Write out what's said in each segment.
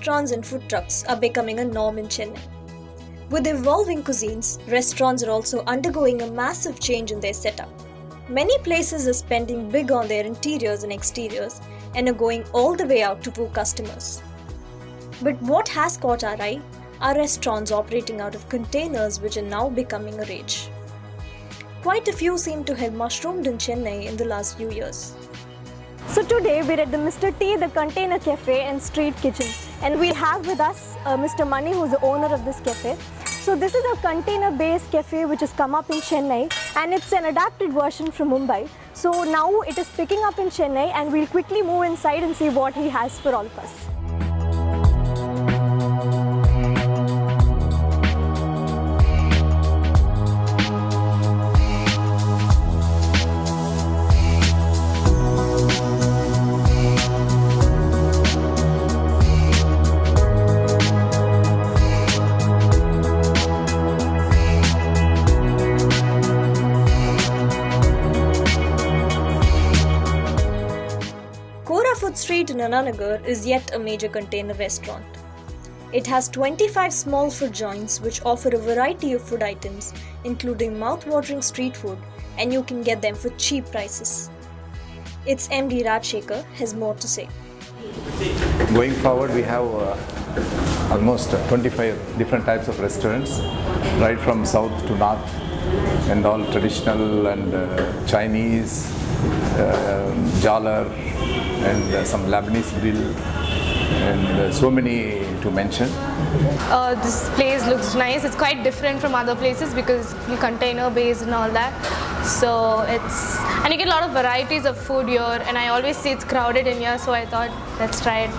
restaurants and food trucks are becoming a norm in Chennai. With evolving cuisines, restaurants are also undergoing a massive change in their setup. Many places are spending big on their interiors and exteriors and are going all the way out to woo customers. But what has caught our eye are restaurants operating out of containers, which are now becoming a rage. Quite a few seem to have mushroomed in Chennai in the last few years. So today we're at the Mr. T, the container cafe and street kitchen, and we have with us Mr. Mani, who's the owner of this cafe. So this is a container-based cafe which has come up in Chennai, and it's an adapted version from Mumbai. So now it is picking up in Chennai, and we'll quickly move inside and see what he has for all of us. Kora Food Street in Ananagar is yet a major container restaurant. It has 25 small food joints which offer a variety of food items, including mouth-watering street food, and you can get them for cheap prices. Its MD Rajshekhar has more to say. Going forward, we have almost 25 different types of restaurants, right from south to north, and all traditional and Chinese, Jalar, and some Lebanese grill, and so many to mention. This place looks nice. It's quite different from other places because it's container based and all that. So and you get a lot of varieties of food here, and I always see it's crowded in here, so I thought let's try it.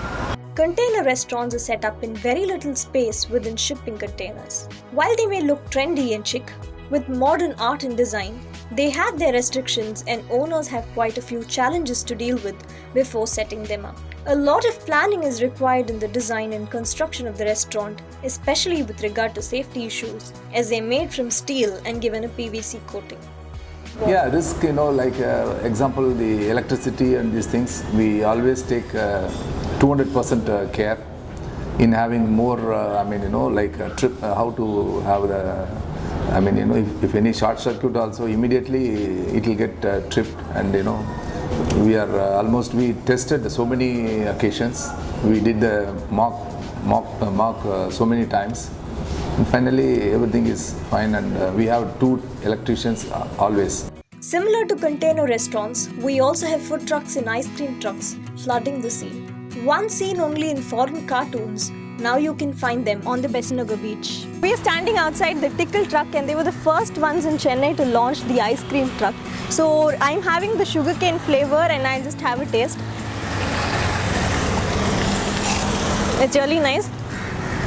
Container restaurants are set up in very little space within shipping containers. While they may look trendy and chic, with modern art and design, they have their restrictions and owners have quite a few challenges to deal with before setting them up. A lot of planning is required in the design and construction of the restaurant, especially with regard to safety issues, as they're made from steel and given a PVC coating. Yeah, risk, like example, the electricity and these things, we always take 200% care in having more, like a trip, how to have the, if any short circuit also, immediately it will get tripped, and we tested so many occasions. We did the mock so many times. And finally, everything is fine, and we have 2 electricians always. Similar to container restaurants, we also have food trucks and ice cream trucks flooding the scene. Once seen only in foreign cartoons, now you can find them on the Besanagar beach. We are standing outside the Tickle truck, and they were the first ones in Chennai to launch the ice cream truck. So I'm having the sugarcane flavor, and I'll just have a taste. It's really nice.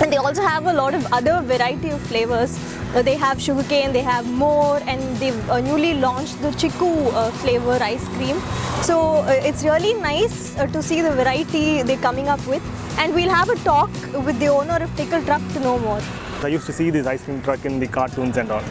And they also have a lot of other variety of flavors. They have sugarcane, they have more, and they've newly launched the chiku flavor ice cream. So it's really nice to see the variety they're coming up with. And we'll have a talk with the owner of Tickle Truck to know more. I used to see this ice cream truck in the cartoons and all.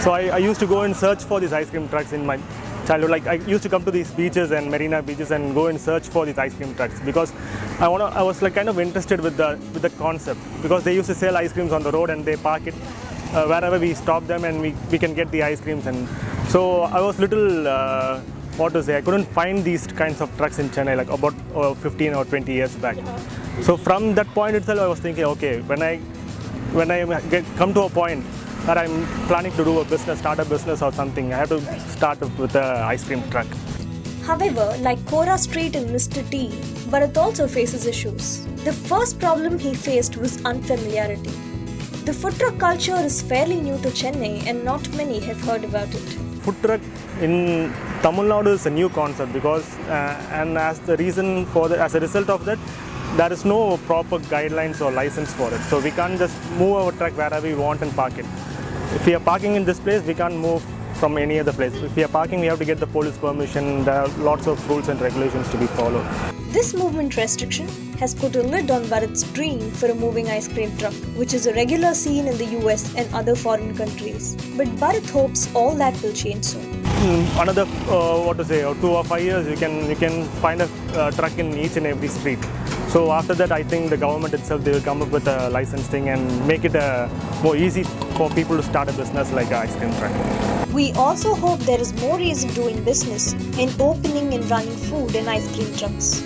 So I used to go and search for these ice cream trucks in my childhood. Like I used to come to these beaches and marina beaches and go and search for these ice cream trucks because I was like kind of interested with the concept, because they used to sell ice creams on the road and they park it wherever we stop them, and we can get the ice creams. And so I was little I couldn't find these kinds of trucks in Chennai like about 15 or 20 years back. So from that point itself, I was thinking, okay, when I come to a point that I'm planning to do start a business or something, I have to start with an ice cream truck. However, like Kora Street and Mr. T, Bharat also faces issues. The first problem he faced was unfamiliarity. The food truck culture is fairly new to Chennai, and not many have heard about it. Food truck in Tamil Nadu is a new concept because, and as a result of that, there is no proper guidelines or license for it. So we can't just move our truck wherever we want and park it. If we are parking in this place, we can't move from any other place. If we are parking, we have to get the police permission. There are lots of rules and regulations to be followed. This movement restriction has put a lid on Bharat's dream for a moving ice cream truck, which is a regular scene in the US and other foreign countries. But Bharat hopes all that will change soon. Another 2 or 5 years, you can find a truck in each and every street. So after that, I think the government itself, they will come up with a licensing and make it more easy for people to start a business like an ice cream truck. We also hope there is more ease in doing business in opening and running food and ice cream trucks.